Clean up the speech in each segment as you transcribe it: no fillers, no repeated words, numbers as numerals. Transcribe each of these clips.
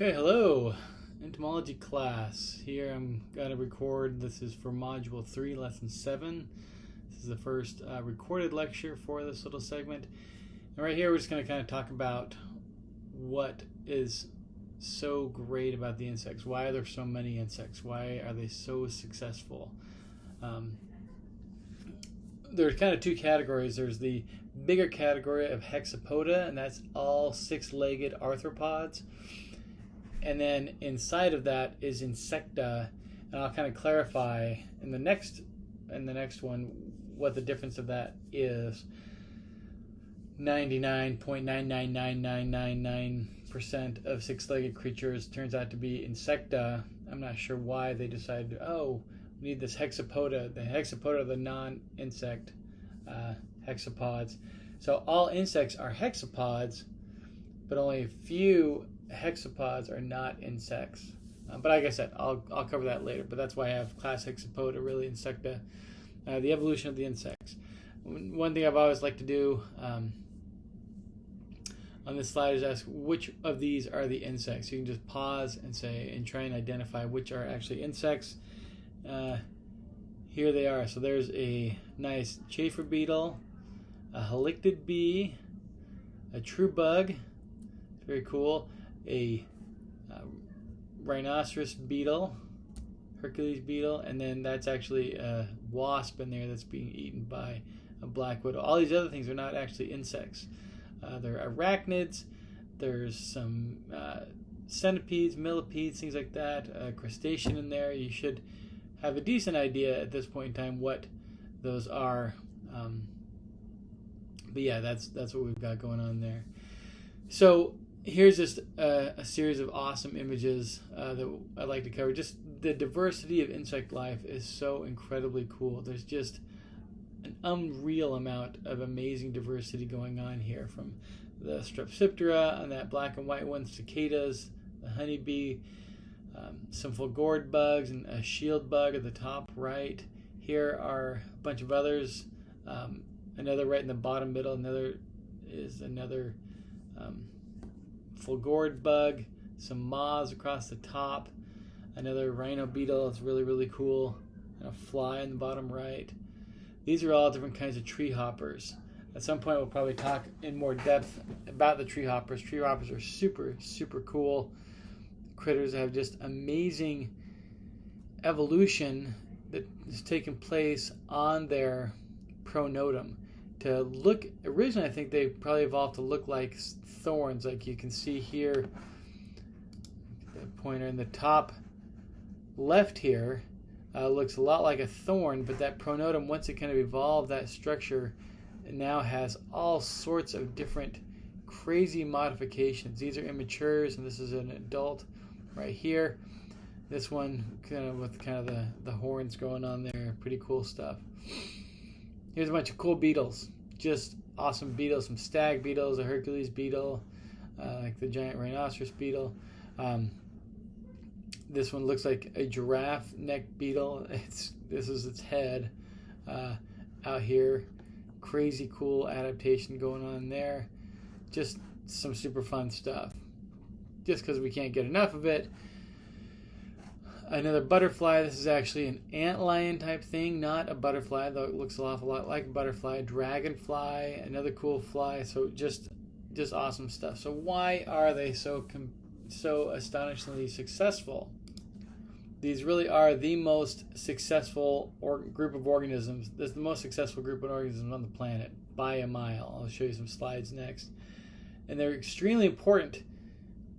Okay, hello, entomology class. Here I'm going to record, this is for Module 3, Lesson 7. This is the first recorded lecture for this little segment. And right here we're just going to kind of talk about what is so great about the insects. Why are there so many insects? Why are they so successful? There's kind of two categories. There's the bigger category of hexapoda, and that's all six-legged arthropods. And then inside of that is insecta, and I'll kind of clarify in the next one what the difference of that is. 99.999999% of six-legged creatures turns out to be insecta. I'm not sure why they decided, we need this hexapoda. The hexapoda are the non-insect hexapods. So all insects are hexapods, but only a few hexapods are not insects. But like I said, I'll cover that later. But that's why I have class hexapoda, really insecta, the evolution of the insects. One thing I've always liked to do on this slide is ask which of these are the insects. You can just pause and say and try and identify which are actually insects. Here they are. So there's a nice chafer beetle, a halictid bee, a true bug, very cool, a rhinoceros beetle, Hercules beetle, and then that's actually a wasp in there that's being eaten by a black widow. All these other things are not actually insects. They're arachnids. There's some centipedes, millipedes, things like that, crustacean in there. You should have a decent idea at this point in time what those are. But yeah, that's what we've got going on there. So here's just a series of awesome images that I'd like to cover. Just the diversity of insect life is so incredibly cool. There's just an unreal amount of amazing diversity going on here, from the Strepsiptera on that black and white one, cicadas, the honeybee, some fulgorid bugs, and a shield bug at the top right. Here are a bunch of others. Another right in the bottom middle. Another fulgorid bug, some moths across the top, another rhino beetle. It's really, really cool, and a fly in the bottom right. These are all different kinds of tree hoppers. At some point we'll probably talk in more depth about the tree hoppers. Tree hoppers are super, super cool critters that have just amazing evolution that has taken place on their pronotum. To look, originally I think they probably evolved to look like thorns, like you can see here. The pointer in the top left here looks a lot like a thorn, but that pronotum, once it kind of evolved, that structure now has all sorts of different crazy modifications. These are immatures, and this is an adult right here. This one kind of with kind of the horns going on there. Pretty cool stuff. Here's a bunch of cool beetles, just awesome beetles. Some stag beetles, a Hercules beetle, like the giant rhinoceros beetle. This one looks like a giraffe neck beetle. This is its head out here. Crazy cool adaptation going on there. Just some super fun stuff. Just because we can't get enough of it. Another butterfly. This is actually an antlion type thing, not a butterfly, though it looks an awful lot like a butterfly. Dragonfly, another cool fly. So just awesome stuff. So why are they so astonishingly successful? These really are the most successful group of organisms. This is the most successful group of organisms on the planet by a mile. I'll show you some slides next. And they're extremely important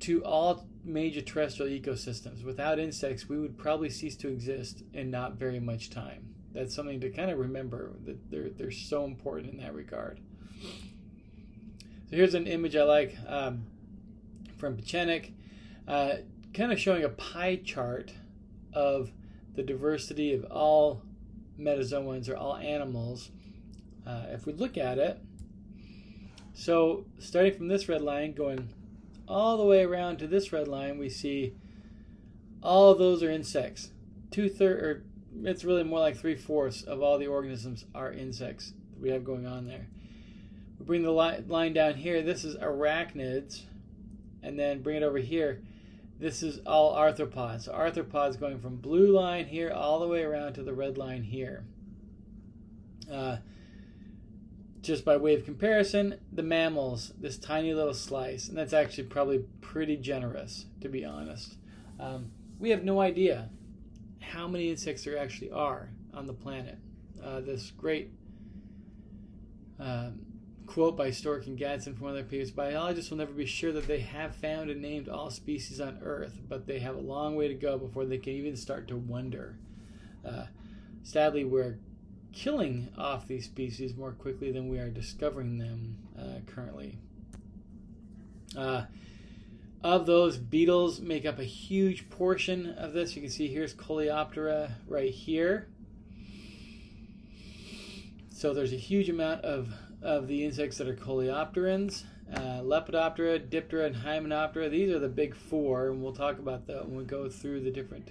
to all major terrestrial ecosystems. Without insects, we would probably cease to exist in not very much time. That's something to kind of remember, that they're so important in that regard. So here's an image I like from Pechenik, kind of showing a pie chart of the diversity of all metazoans, or all animals. If we look at it, so starting from this red line going all the way around to this red line, we see all of those are insects. It's really more like 3/4 of all the organisms are insects that we have going on there. We bring the line down here. This is arachnids, and then bring it over here. This is all arthropods. So arthropods going from blue line here all the way around to the red line here. Just by way of comparison, the mammals, this tiny little slice, and that's actually probably pretty generous, to be honest. We have no idea how many insects there actually are on the planet. This great quote by Stork and Gadsden from one of their papers: biologists will never be sure that they have found and named all species on Earth, but they have a long way to go before they can even start to wonder. Sadly, we're killing off these species more quickly than we are discovering them currently. Of those, beetles make up a huge portion of this. You can see here's Coleoptera right here. So there's a huge amount of the insects that are coleopterans. Lepidoptera, Diptera, and Hymenoptera. These are the big four, and we'll talk about that when we go through the different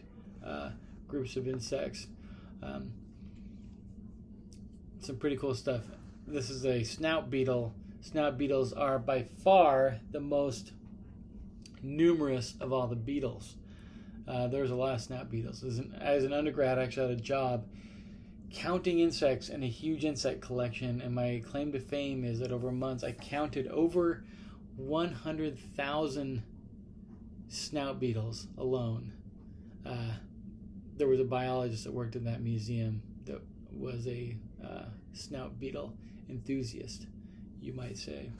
groups of insects. Some pretty cool stuff. This is a snout beetle. Snout beetles are by far the most numerous of all the beetles. There's a lot of snout beetles. As an undergrad, I actually had a job counting insects in a huge insect collection, and my claim to fame is that over months I counted over 100,000 snout beetles alone. There was a biologist that worked in that museum that was a snout beetle enthusiast, you might say.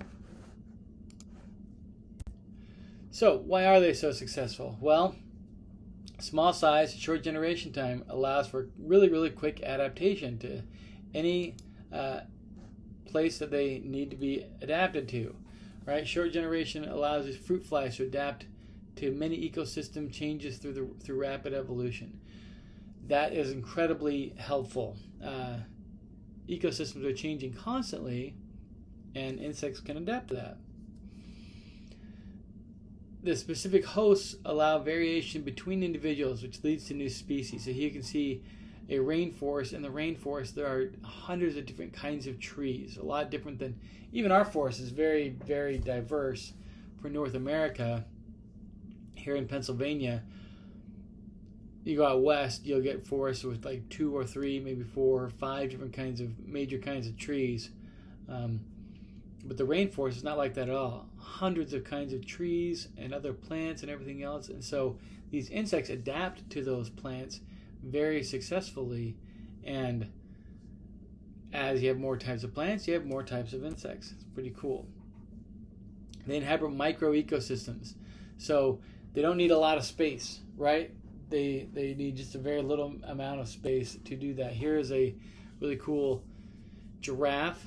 So, why are they so successful? Well, small size, short generation time allows for really, really quick adaptation to any place that they need to be adapted to. Right? Short generation allows these fruit flies to adapt to many ecosystem changes through rapid evolution. That is incredibly helpful. Ecosystems are changing constantly, and insects can adapt to that. The specific hosts allow variation between individuals, which leads to new species. So here you can see a rainforest. In the rainforest, there are hundreds of different kinds of trees, a lot different than even our forest is very, very diverse for North America. Here in Pennsylvania, you go out west, you'll get forests with like 2 or 3, maybe 4 or 5 different major kinds of trees. But the rainforest is not like that at all. Hundreds of kinds of trees and other plants and everything else. And so these insects adapt to those plants very successfully. And as you have more types of plants, you have more types of insects. It's pretty cool. They inhabit micro ecosystems. So they don't need a lot of space, right? They need just a very little amount of space to do that. Here is a really cool giraffe.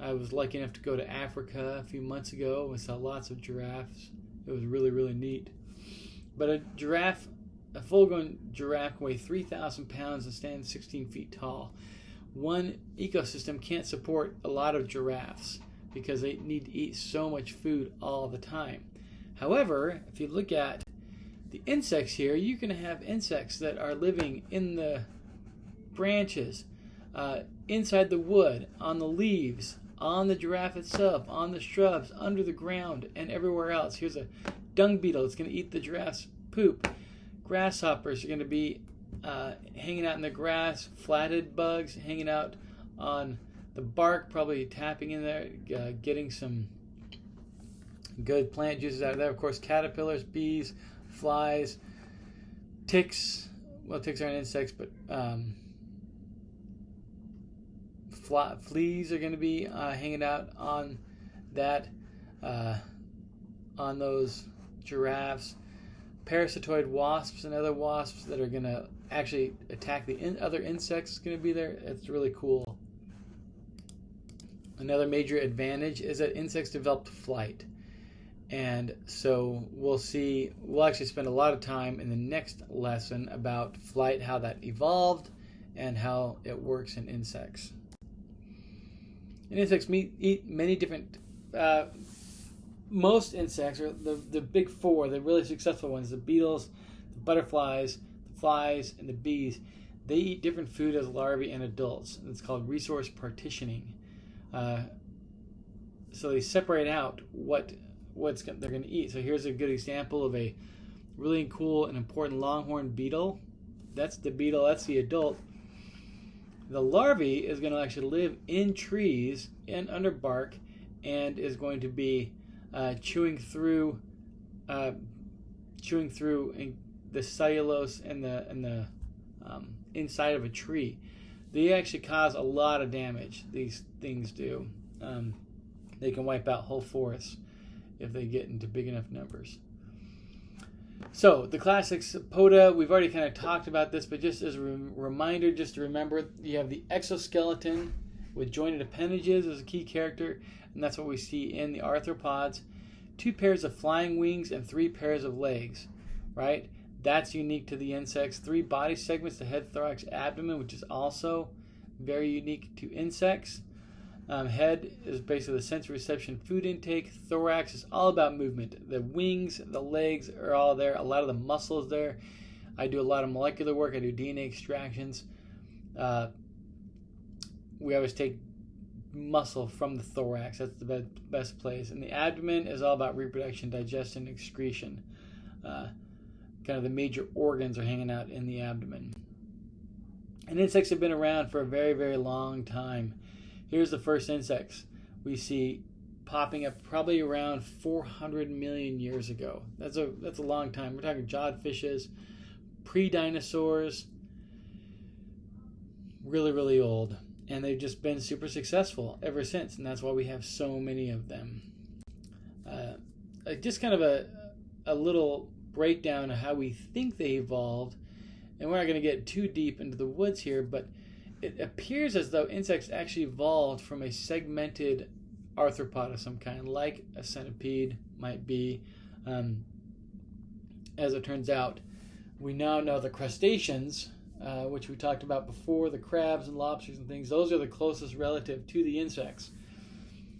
I was lucky enough to go to Africa a few months ago. We saw lots of giraffes. It was really, really neat. But a full-grown giraffe can weigh 3,000 pounds and stand 16 feet tall. One ecosystem can't support a lot of giraffes because they need to eat so much food all the time. However, if you look at the insects here, you can have insects that are living in the branches, inside the wood, on the leaves, on the giraffe itself, on the shrubs, under the ground, and everywhere else. Here's a dung beetle. It's going to eat the giraffe's poop. Grasshoppers are going to be hanging out in the grass. Flathead bugs hanging out on the bark, probably tapping in there, getting some good plant juices out of there. Of course, caterpillars, bees, flies, ticks. Well, ticks aren't insects, but fleas are going to be hanging out on that, on those giraffes. Parasitoid wasps and other wasps that are going to actually attack the other insects is going to be there. It's really cool. Another major advantage is that insects developed flight. And so we'll actually spend a lot of time in the next lesson about flight, how that evolved, and how it works in insects. And insects eat many different, most insects, or the big four, the really successful ones, the beetles, the butterflies, the flies, and the bees, they eat different food as larvae and adults. And it's called resource partitioning. So they separate out what they're going to eat. So here's a good example of a really cool and important longhorn beetle. That's the beetle, that's the adult. The larvae is going to actually live in trees and under bark, and is going to be chewing through the cellulose and the inside of a tree. They actually cause a lot of damage. These things do. They can wipe out whole forests if they get into big enough numbers. So the classics, POTA, we've already kind of talked about this, but just as a reminder, just to remember, you have the exoskeleton with jointed appendages as a key character, and that's what we see in the arthropods. 2 pairs of flying wings and 3 pairs of legs, right? That's unique to the insects. 3 body segments, the head, thorax, abdomen, which is also very unique to insects. Head is basically the sensory reception, food intake. Thorax is all about movement. The wings, the legs are all there. A lot of the muscles there. I do a lot of molecular work. I do DNA extractions. We always take muscle from the thorax. That's the best place. And the abdomen is all about reproduction, digestion, excretion. Kind of the major organs are hanging out in the abdomen. And insects have been around for a very, very long time. Here's the first insects we see popping up probably around 400 million years ago. That's a long time. We're talking jawed fishes, pre-dinosaurs, really, really old. And they've just been super successful ever since, and that's why we have so many of them. Just kind of a little breakdown of how we think they evolved, and we're not going to get too deep into the woods here, but it appears as though insects actually evolved from a segmented arthropod of some kind, like a centipede might be. As it turns out, we now know the crustaceans, which we talked about before, the crabs and lobsters and things, those are the closest relative to the insects.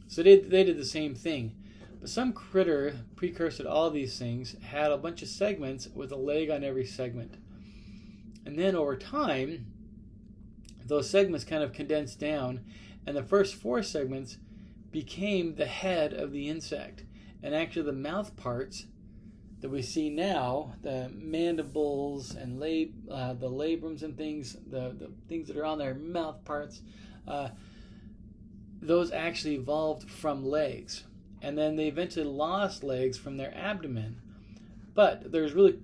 So they did the same thing. But some critter, precursor to all these things, had a bunch of segments with a leg on every segment. And then over time, those segments kind of condensed down, and the first 4 segments became the head of the insect. And actually the mouth parts that we see now, the mandibles and the labrums and things, the things that are on their mouth parts, those actually evolved from legs. And then they eventually lost legs from their abdomen. But there's really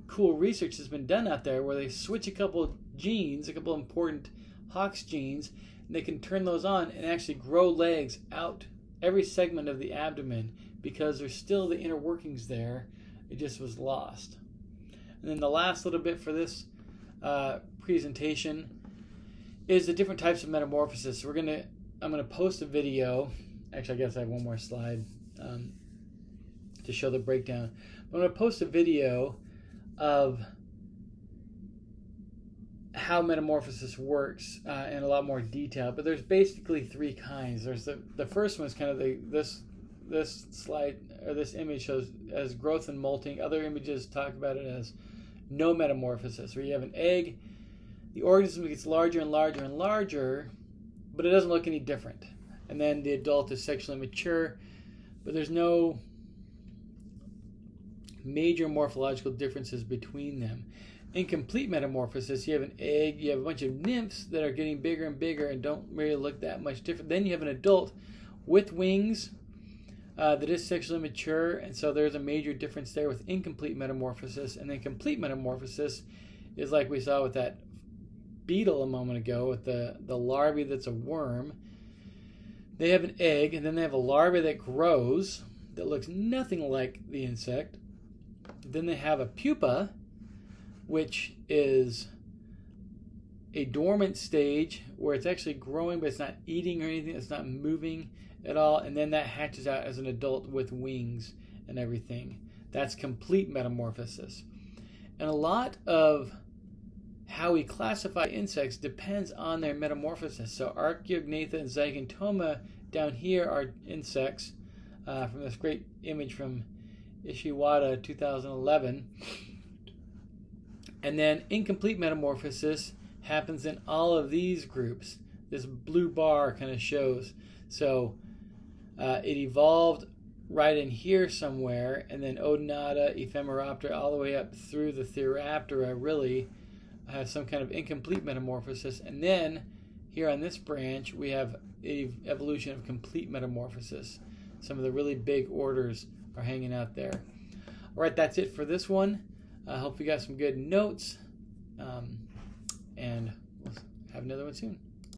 cool research that's been done out there where they switch a couple genes, a couple important Hox genes, and they can turn those on and actually grow legs out every segment of the abdomen because there's still the inner workings there. It just was lost. And then the last little bit for this presentation is the different types of metamorphosis. So I'm gonna post a video. Actually, I guess I have one more slide to show the breakdown. I'm going to post a video of how metamorphosis works in a lot more detail. But there's basically 3 kinds. There's the first one is kind of this slide, or this image shows as growth and molting. Other images talk about it as no metamorphosis, where you have an egg, the organism gets larger and larger and larger, but it doesn't look any different. And then the adult is sexually mature, but there's no major morphological differences between them. Incomplete metamorphosis, you have an egg, you have a bunch of nymphs that are getting bigger and bigger and don't really look that much different. Then you have an adult with wings that is sexually mature, and so there's a major difference there with incomplete metamorphosis. And then complete metamorphosis is like we saw with that beetle a moment ago, with the larvae that's a worm. They have an egg, and then they have a larva that grows that looks nothing like the insect. Then they have a pupa, which is a dormant stage where it's actually growing, but it's not eating or anything. It's not moving at all. And then that hatches out as an adult with wings and everything. That's complete metamorphosis. And a lot of how we classify insects depends on their metamorphosis. So Archaeognatha and Zygentoma down here are insects from this great image from Ishiwata 2011. And then incomplete metamorphosis happens in all of these groups. This blue bar kind of shows. So it evolved right in here somewhere, and then Odonata, Ephemeroptera, all the way up through the Theraptera really has some kind of incomplete metamorphosis. And then here on this branch, we have evolution of complete metamorphosis. Some of the really big orders are hanging out there. All right, that's it for this one. I hope you got some good notes, and we'll have another one soon.